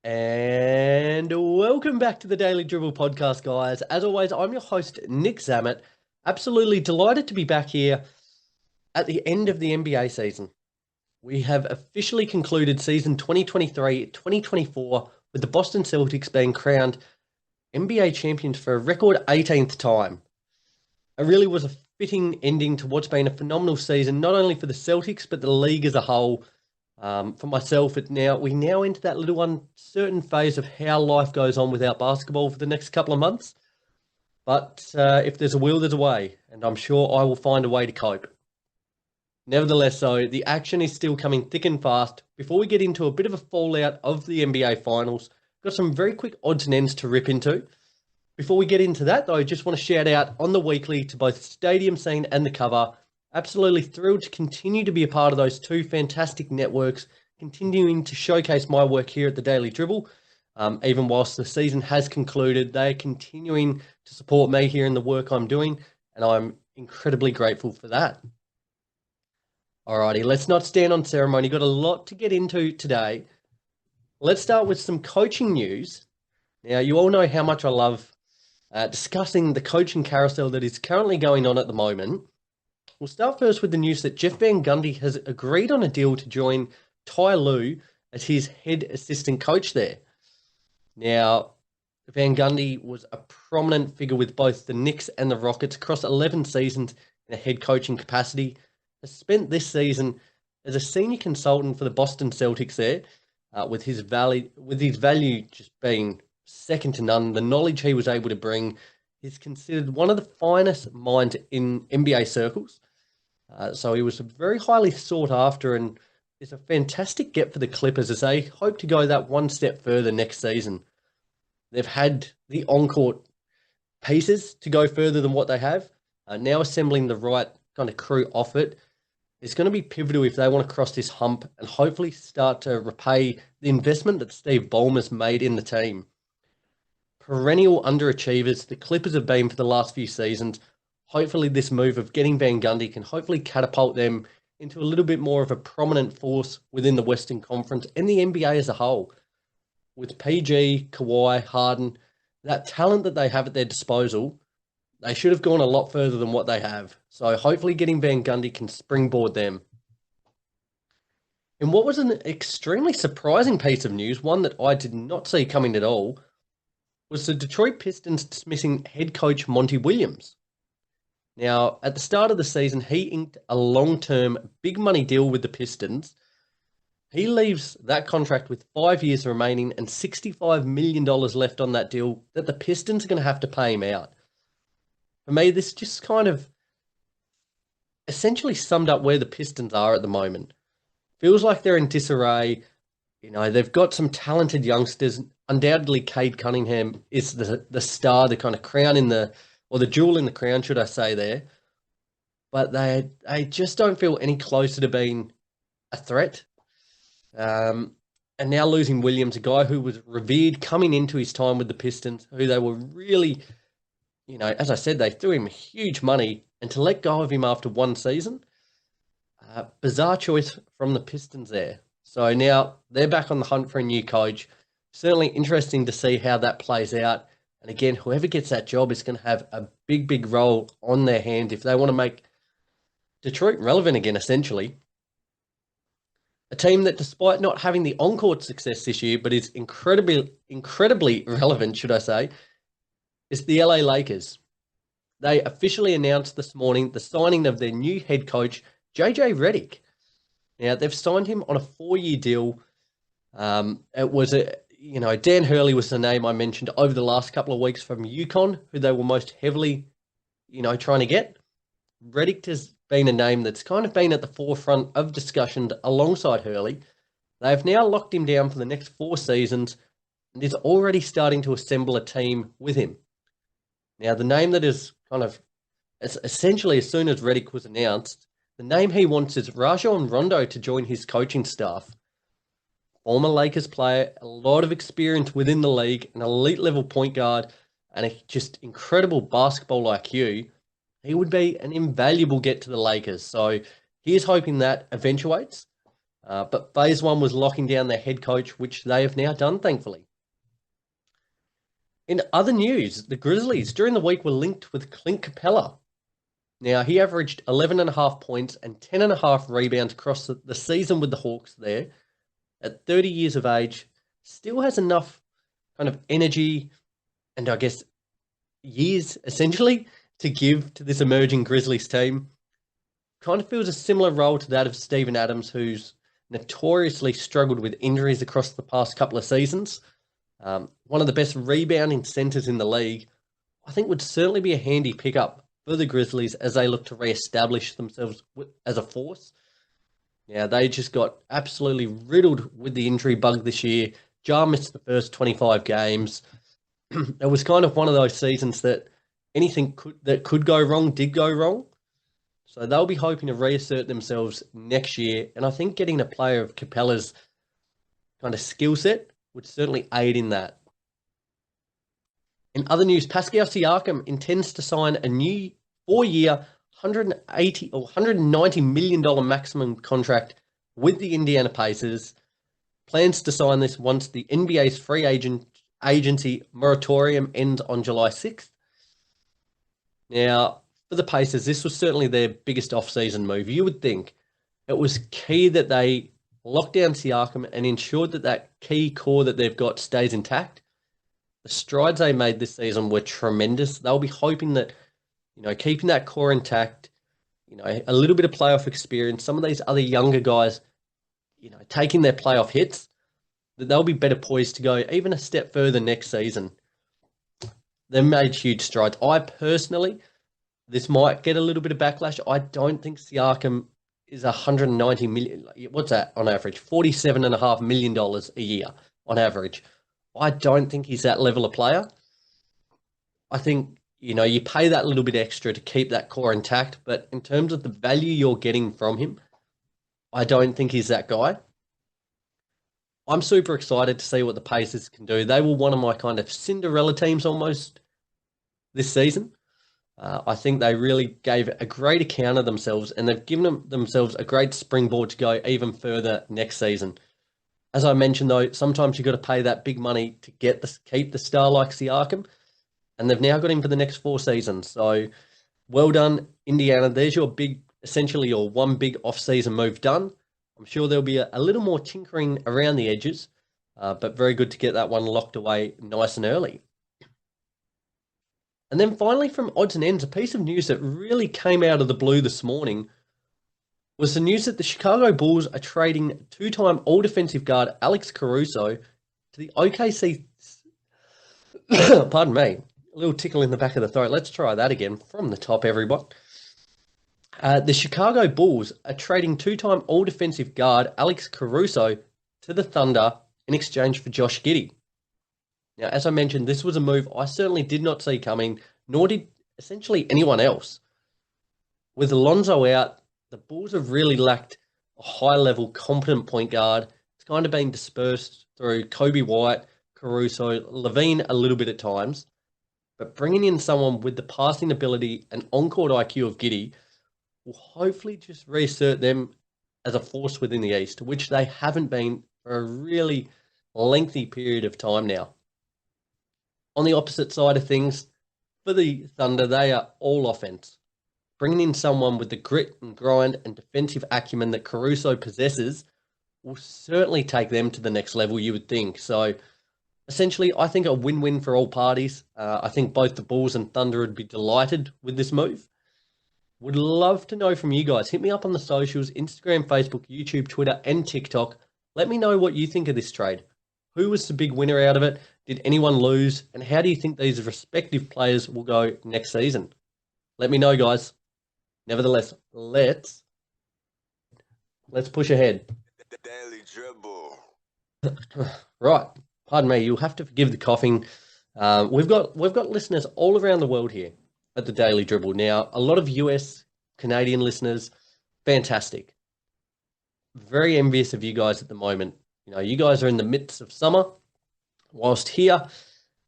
And welcome back to the Daily Dribble podcast, guys. As always, I'm your host, Nick Zammit. Absolutely delighted to be back here at the end of the NBA season. We have officially concluded season 2023-2024 with the Boston Celtics being crowned NBA champions for a record 18th time. It really was a fitting ending to what's been a phenomenal season, not only for the Celtics, but the league as a whole. For myself, we now enter that little uncertain phase of how life goes on without basketball for the next couple of months. But if there's a will, there's a way, and I'm sure I will find a way to cope. Nevertheless, though, the action is still coming thick and fast. Before we get into a bit of a fallout of the NBA Finals, got some very quick odds and ends to rip into. Before we get into that, though, I just want to shout out on the weekly to both Stadium Scene and The Cover. Absolutely thrilled to continue to be a part of those two fantastic networks, continuing to showcase my work here at the Daily Dribble. Even whilst the season has concluded, they are continuing to support me here in the work I'm doing, and I'm incredibly grateful for that. Alrighty, let's not stand on ceremony. Got a lot to get into today. Let's start with some coaching news. Now, you all know how much I love discussing the coaching carousel that is currently going on at the moment. We'll start first with the news that Jeff Van Gundy has agreed on a deal to join Ty Lue as his head assistant coach there. Now, Van Gundy was a prominent figure with both the Knicks and the Rockets across 11 seasons in a head coaching capacity. Has spent this season as a senior consultant for the Boston Celtics there, with his value just being second to none. The knowledge he was able to bring is considered one of the finest minds in NBA circles. So he was very highly sought after and is a fantastic get for the Clippers as they hope to go that one step further next season. They've had the on-court pieces to go further than what they have. Now assembling the right kind of crew off it is going to be pivotal if they want to cross this hump and hopefully start to repay the investment that Steve Ballmer's made in the team. Perennial underachievers, the Clippers have been for the last few seasons. Hopefully this move of getting Van Gundy can hopefully catapult them into a little bit more of a prominent force within the Western Conference and the NBA as a whole. With PG, Kawhi, Harden, that talent that they have at their disposal, they should have gone a lot further than what they have. So hopefully getting Van Gundy can springboard them. And what was an extremely surprising piece of news, one that I did not see coming at all, was the Detroit Pistons dismissing head coach Monty Williams. Now, at the start of the season, he inked a long-term, big money deal with the Pistons. He leaves that contract with 5 years remaining and $65 million left on that deal that the Pistons are going to have to pay him out. For me, this just kind of essentially summed up where the Pistons are at the moment. Feels like they're in disarray. You know, they've got some talented youngsters. Undoubtedly, Cade Cunningham is the star, the kind of crown or the jewel in the crown, should I say there. But they just don't feel any closer to being a threat. And now losing Williams, a guy who was revered coming into his time with the Pistons, who they were really, you know, as I said, they threw him huge money. And to let go of him after one season, bizarre choice from the Pistons there. So now they're back on the hunt for a new coach. Certainly interesting to see how that plays out. And again, whoever gets that job is going to have a big, big role on their hand if they want to make Detroit relevant again, essentially. A team that, despite not having the on-court success this year, but is incredibly relevant, should I say, is the LA Lakers. They officially announced this morning the signing of their new head coach, JJ Redick. Now, they've signed him on a 4-year deal. It was Dan Hurley was the name I mentioned over the last couple of weeks from UConn, who they were most heavily, trying to get. Redick has been a name that's kind of been at the forefront of discussions alongside Hurley. They have now locked him down for the next 4 seasons and is already starting to assemble a team with him. Now, the name that is kind of, essentially as soon as Redick was announced, the name he wants is Rajon Rondo to join his coaching staff. Former Lakers player, a lot of experience within the league, an elite level point guard, and a just incredible basketball IQ. He would be an invaluable get to the Lakers. So he is hoping that eventuates. But phase one was locking down their head coach, which they have now done, thankfully. In other news, the Grizzlies during the week were linked with Clint Capella. Now, he averaged 11.5 points and 10.5 rebounds across the season with the Hawks there. At 30 years of age, still has enough kind of energy and I guess years, essentially, to give to this emerging Grizzlies team. Kind of feels a similar role to that of Steven Adams, who's notoriously struggled with injuries across the past couple of seasons. One of the best rebounding centers in the league, I think would certainly be a handy pickup for the Grizzlies as they look to re-establish themselves as a force. Yeah, they just got absolutely riddled with the injury bug this year. Ja missed the first 25 games. It was kind of one of those seasons that anything that could go wrong did go wrong. So they'll be hoping to reassert themselves next year. And I think getting a player of Capella's kind of skill set would certainly aid in that. In other news, Pascal Siakam intends to sign a new 4-year, $190 million maximum contract with the Indiana Pacers. Plans to sign this once the NBA's free agency moratorium ends on July 6th. Now, for the Pacers, this was certainly their biggest off-season move. You would think it was key that they locked down Siakam and ensured that that key core that they've got stays intact. The strides they made this season were tremendous. They'll be hoping that, keeping that core intact, a little bit of playoff experience, some of these other younger guys, taking their playoff hits, that they'll be better poised to go even a step further next season. They've made huge strides. I personally, this might get a little bit of backlash. I don't think Siakam is 190 million. What's that on average? $47.5 million a year on average. I don't think he's that level of player. I think, you pay that little bit extra to keep that core intact, but in terms of the value you're getting from him, I don't think he's that guy. I'm super excited to see what the Pacers can do. They were one of my kind of Cinderella teams almost this season. I think they really gave a great account of themselves, and they've given themselves a great springboard to go even further next season. As I mentioned, though, sometimes you've got to pay that big money to keep the star like Siakam, and they've now got him for the next 4 seasons. So, well done, Indiana. There's essentially your one big off-season move done. I'm sure there'll be a little more tinkering around the edges, but very good to get that one locked away nice and early. And then finally, from odds and ends, a piece of news that really came out of the blue this morning was the news that the Chicago Bulls are trading 2-time all-defensive guard Alex Caruso to the OKC. Pardon me, a little tickle in the back of the throat. Let's try that again from the top, everyone. The Chicago Bulls are trading 2-time all-defensive guard Alex Caruso to the Thunder in exchange for Josh Giddey. Now, as I mentioned, this was a move I certainly did not see coming, nor did essentially anyone else. With Alonzo out, the Bulls have really lacked a high-level, competent point guard. It's kind of been dispersed through Kobe White, Caruso, Levine a little bit at times. But bringing in someone with the passing ability and on-court IQ of Giddey will hopefully just reassert them as a force within the East, which they haven't been for a really lengthy period of time now. On the opposite side of things, for the Thunder, they are all offense. Bringing in someone with the grit and grind and defensive acumen that Caruso possesses will certainly take them to the next level, you would think. So, essentially, I think a win-win for all parties. I think both the Bulls and Thunder would be delighted with this move. Would love to know from you guys. Hit me up on the socials, Instagram, Facebook, YouTube, Twitter, and TikTok. Let me know what you think of this trade. Who was the big winner out of it? Did anyone lose? And how do you think these respective players will go next season? Let me know, guys. Nevertheless, let's push ahead. The Daily Dribble. Right. Pardon me. You'll have to forgive the coughing. We've got listeners all around the world here at the Daily Dribble. Now, a lot of US, Canadian listeners, fantastic. Very envious of you guys at the moment. You guys are in the midst of summer, whilst here,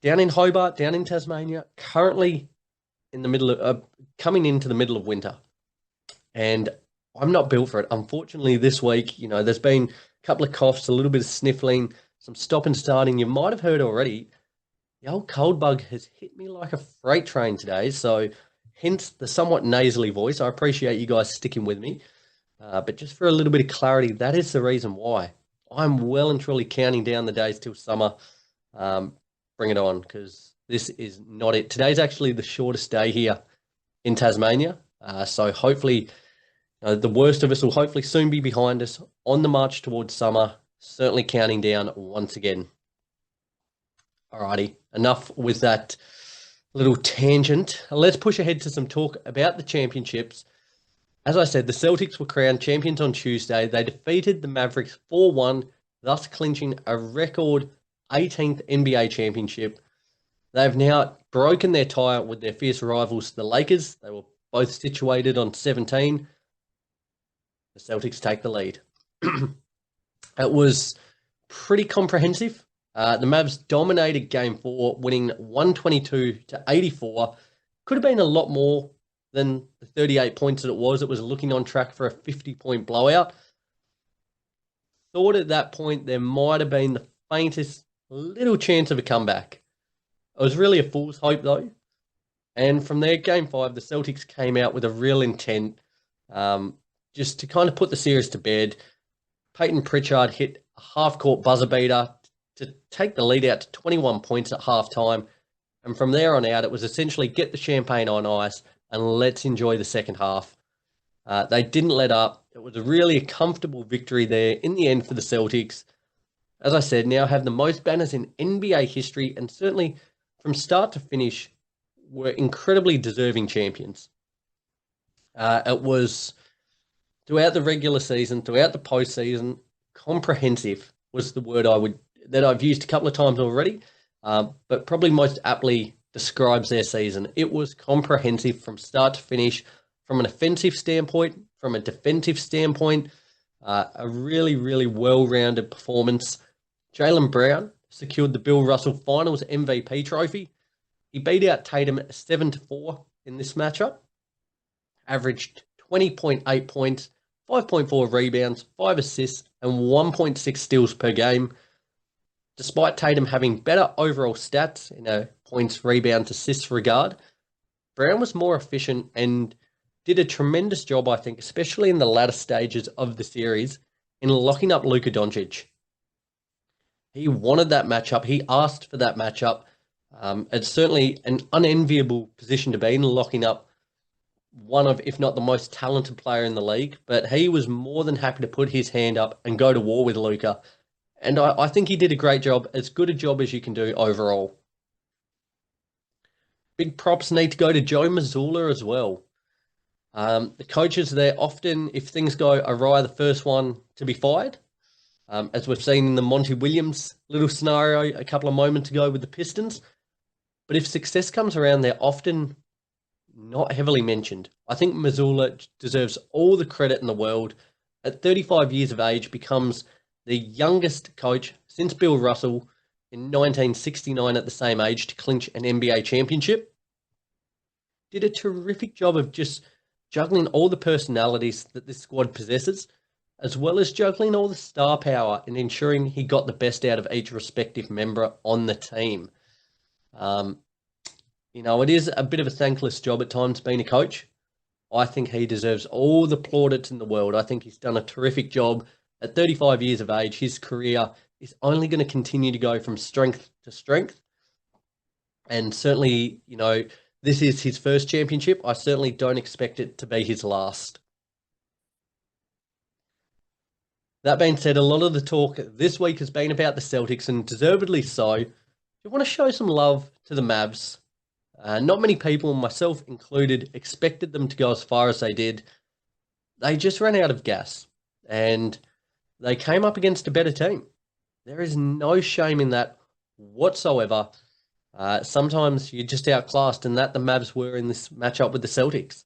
down in Hobart, down in Tasmania, currently in the middle of, coming into the middle of winter. And I'm not built for it. Unfortunately, this week, there's been a couple of coughs, a little bit of sniffling, some stop and starting. You might have heard already. The old cold bug has hit me like a freight train today. So, hence the somewhat nasally voice. I appreciate you guys sticking with me. But just for a little bit of clarity, that is the reason why. I'm well and truly counting down the days till summer. Bring it on, because this is not it. Today's actually the shortest day here in Tasmania. So hopefully the worst of us will hopefully soon be behind us on the march towards summer. Certainly counting down once again. Alrighty, enough with that little tangent. Let's push ahead to some talk about the championships. As I said, the Celtics were crowned champions on Tuesday. They defeated the Mavericks 4-1, thus clinching a record 18th NBA championship. They've now broken their tie with their fierce rivals, the Lakers. They were both situated on 17. The Celtics take the lead. It was pretty comprehensive. The Mavs dominated Game 4, winning 122-84. Could have been a lot more than the 38 points that it was. It was looking on track for a 50-point blowout. Thought at that point there might have been the faintest little chance of a comeback. It was really a fool's hope, though. And from there, Game 5, the Celtics came out with a real intent just to kind of put the series to bed. Peyton Pritchard hit a half-court buzzer beater to take the lead out to 21 points at halftime. And from there on out, it was essentially get the champagne on ice and let's enjoy the second half. They didn't let up. It was really a comfortable victory there in the end for the Celtics. As I said, now have the most banners in NBA history and certainly from start to finish were incredibly deserving champions. It was throughout the regular season, throughout the postseason, comprehensive was the word that I've used a couple of times already, but probably most aptly describes their season. It was comprehensive from start to finish, from an offensive standpoint, from a defensive standpoint, a really, really well-rounded performance. Jaylen Brown secured the Bill Russell Finals MVP trophy. He beat out Tatum 7-4 in this matchup, averaged 20.8 points, 5.4 rebounds, 5 assists, and 1.6 steals per game. Despite Tatum having better overall stats in a points, rebounds, assists regard, Brown was more efficient and did a tremendous job, I think, especially in the latter stages of the series, in locking up Luka Doncic. He wanted that matchup. He asked for that matchup. It's certainly an unenviable position to be in, locking up one of, if not the most talented player in the league. But he was more than happy to put his hand up and go to war with Luka. And I think he did a great job, as good a job as you can do overall. Big props need to go to Joe Mazzulla as well. The coaches there often, if things go awry, the first one to be fired. As we've seen in the Monty Williams little scenario a couple of moments ago with the Pistons. But if success comes around, they're often not heavily mentioned. I think Mazzulla deserves all the credit in the world. At 35 years of age, becomes the youngest coach since Bill Russell in 1969 at the same age to clinch an NBA championship. Did a terrific job of just juggling all the personalities that this squad possesses, as well as juggling all the star power and ensuring he got the best out of each respective member on the team. It is a bit of a thankless job at times being a coach. I think he deserves all the plaudits in the world. I think he's done a terrific job. At 35 years of age, his career is only going to continue to go from strength to strength. And certainly, this is his first championship. I certainly don't expect it to be his last. That being said, a lot of the talk this week has been about the Celtics, and deservedly so. I want to show some love to the Mavs. Not many people, myself included, expected them to go as far as they did. They just ran out of gas, and they came up against a better team. There is no shame in that whatsoever. Sometimes you're just outclassed, and that the Mavs were in this matchup with the Celtics.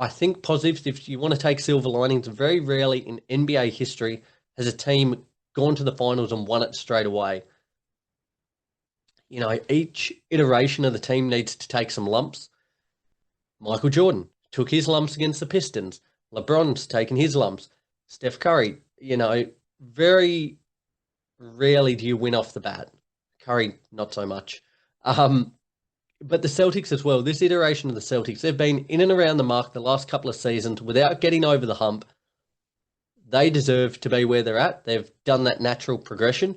I think positives, if you want to take silver linings, very rarely in NBA history has a team gone to the finals and won it straight away. Each iteration of the team needs to take some lumps. Michael Jordan took his lumps against the Pistons. LeBron's taken his lumps. Steph Curry, very rarely do you win off the bat. Curry, not so much. But the Celtics as well, this iteration of the Celtics, they've been in and around the mark the last couple of seasons without getting over the hump. They deserve to be where they're at. They've done that natural progression.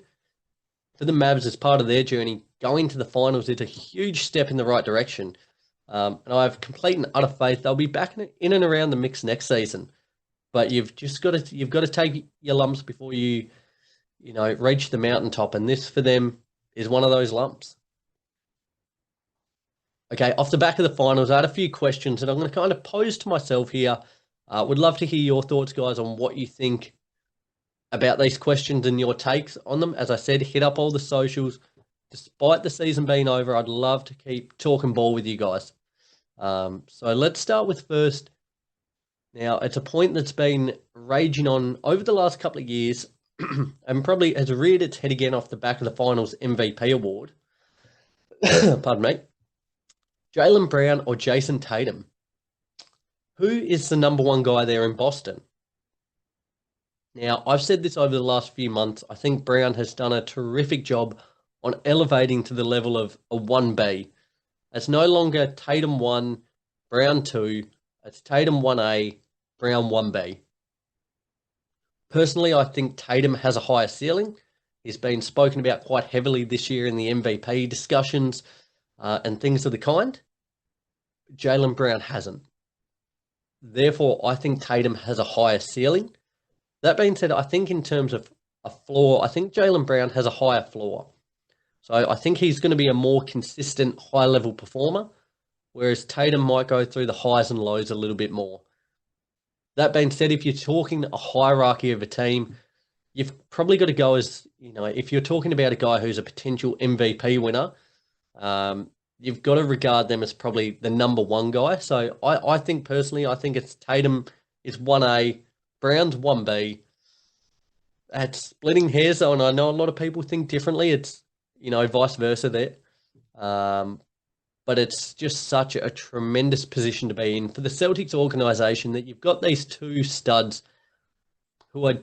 For the Mavs, as part of their journey, going to the finals is a huge step in the right direction. And I have complete and utter faith they'll be back in and around the mix next season. But you've got to take your lumps before you reach the mountaintop. And this for them is one of those lumps. Okay, off the back of the finals, I had a few questions that I'm going to kind of pose to myself here. Would love to hear your thoughts, guys, on what you think about these questions and your takes on them. As I said, hit up all the socials. Despite the season being over, I'd love to keep talking ball with you guys. So let's start with first. Now, it's a point that's been raging on over the last couple of years and probably has reared its head again off the back of the finals MVP award. Pardon me. Jaylen Brown or Jason Tatum? Who is the number one guy there in Boston? Now, I've said this over the last few months. I think Brown has done a terrific job on elevating to the level of a 1B. It's no longer Tatum 1, Brown 2. It's Tatum 1A, Brown 1B. Personally, I think Tatum has a higher ceiling. He's been spoken about quite heavily this year in the MVP discussions and things of the kind. Jaylen Brown hasn't. Therefore, I think Tatum has a higher ceiling. That being said, I think in terms of a floor, I think Jaylen Brown has a higher floor. So I think he's going to be a more consistent, high-level performer, whereas Tatum might go through the highs and lows a little bit more. That being said, if you're talking a hierarchy of a team, you've probably got to go as, if you're talking about a guy who's a potential MVP winner, you've got to regard them as probably the number one guy. So I think personally, I think it's Tatum is 1A, Brown's 1B. At splitting hairs, though, and I know a lot of people think differently. It's, vice versa there. But it's just such a tremendous position to be in for the Celtics organization that you've got these two studs who are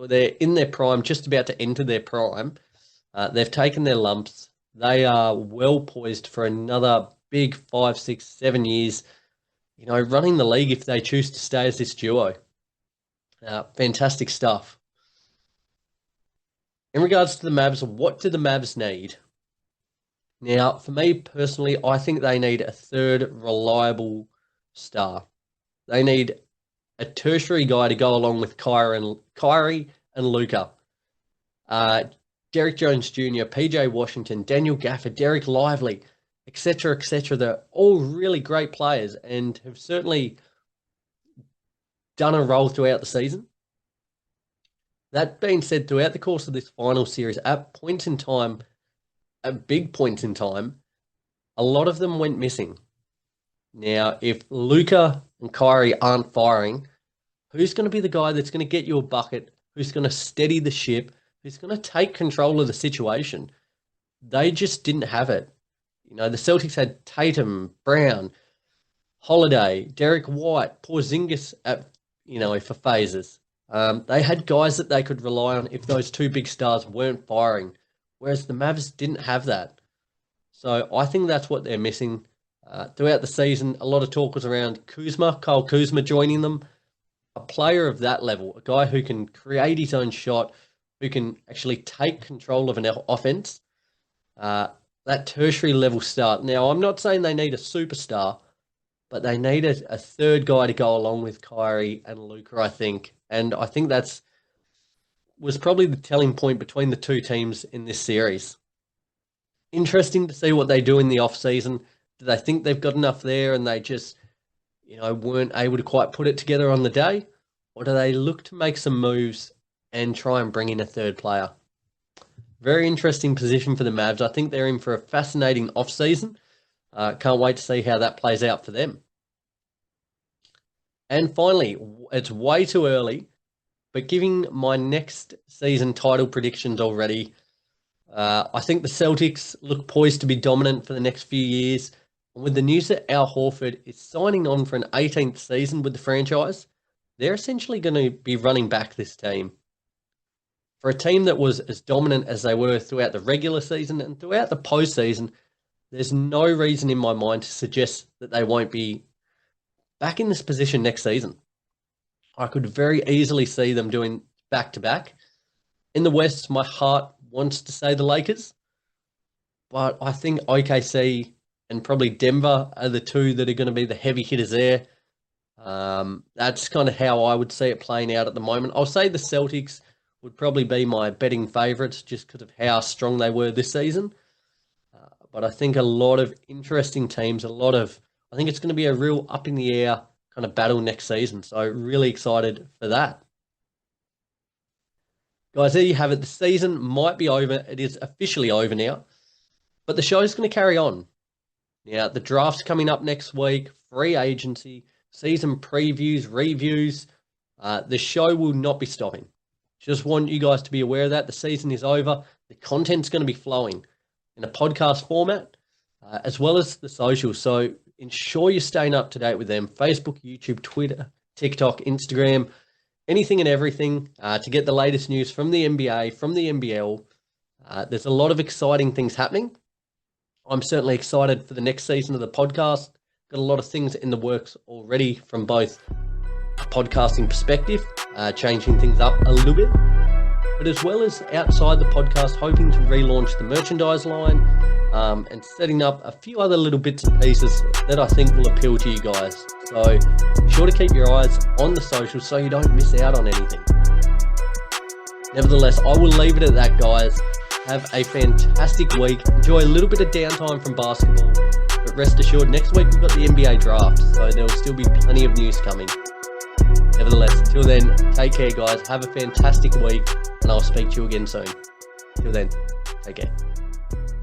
they're in their prime, just about to enter their prime. They've taken their lumps. They are well poised for another big 5, 6, 7 years, running the league if they choose to stay as this duo. Fantastic stuff. In regards to the Mavs, what do the Mavs need? Now, for me personally, I think they need a third reliable star. They need a tertiary guy to go along with Kyrie and Luka. Derrick Jones Jr., PJ Washington, Daniel Gafford, Derek Lively, etc., etc. They're all really great players and have certainly done a role throughout the season. That being said, throughout the course of this final series, at big points in time, a lot of them went missing. Now, if Luka and Kyrie aren't firing, who's going to be the guy that's going to get you a bucket, who's going to steady the ship, who's going to take control of the situation? They just didn't have it. The Celtics had Tatum, Brown, Holiday, Derek White, Porzingis for phases. They had guys that they could rely on if those two big stars weren't firing, whereas the Mavs didn't have that. So I think that's what they're missing. Throughout the season, a lot of talk was around Kyle Kuzma joining them. A player of that level, a guy who can create his own shot, who can actually take control of an offense. That tertiary level start. Now, I'm not saying they need a superstar, but they need a third guy to go along with Kyrie and Luka, I think. And I think was probably the telling point between the two teams in this series. Interesting to see what they do in the offseason. Do they think they've got enough there and they just, weren't able to quite put it together on the day? Or do they look to make some moves and try and bring in a third player? Very interesting position for the Mavs. I think they're in for a fascinating offseason. Can't wait to see how that plays out for them. And finally, it's way too early, but giving my next season title predictions already, I think the Celtics look poised to be dominant for the next few years. And with the news that Al Horford is signing on for an 18th season with the franchise, they're essentially going to be running back this team. For a team that was as dominant as they were throughout the regular season and throughout the postseason, there's no reason in my mind to suggest that they won't be back in this position next season. I could very easily see them doing back-to-back. In the West, my heart wants to say the Lakers, but I think OKC and probably Denver are the two that are going to be the heavy hitters there. That's kind of how I would see it playing out at the moment. I'll say the Celtics would probably be my betting favourites just because of how strong they were this season. But I think a lot of interesting teams, I think it's going to be a real up in the air kind of battle next season. So really excited for that. Guys, there you have it. The season might be over. It is officially over now. But the show's going to carry on. Now, the draft's coming up next week, free agency, season previews, reviews. The show will not be stopping. Just want you guys to be aware of that. The season is over. The content's going to be flowing in a podcast format, as well as the socials. So ensure you're staying up to date with them. Facebook, YouTube, Twitter, TikTok, Instagram, anything and everything to get the latest news from the NBA, from the NBL. There's a lot of exciting things happening. I'm certainly excited for the next season of the podcast. Got a lot of things in the works already from both a podcasting perspective, changing things up a little bit, but as well as outside the podcast, hoping to relaunch the merchandise line and setting up a few other little bits and pieces that I think will appeal to you guys. So be sure to keep your eyes on the socials so you don't miss out on anything. Nevertheless, I will leave it at that, guys. Have a fantastic week. Enjoy a little bit of downtime from basketball. But rest assured, next week we've got the NBA draft, so there will still be plenty of news coming. Nevertheless, till then, take care, guys. Have a fantastic week, and I'll speak to you again soon. Till then, take care.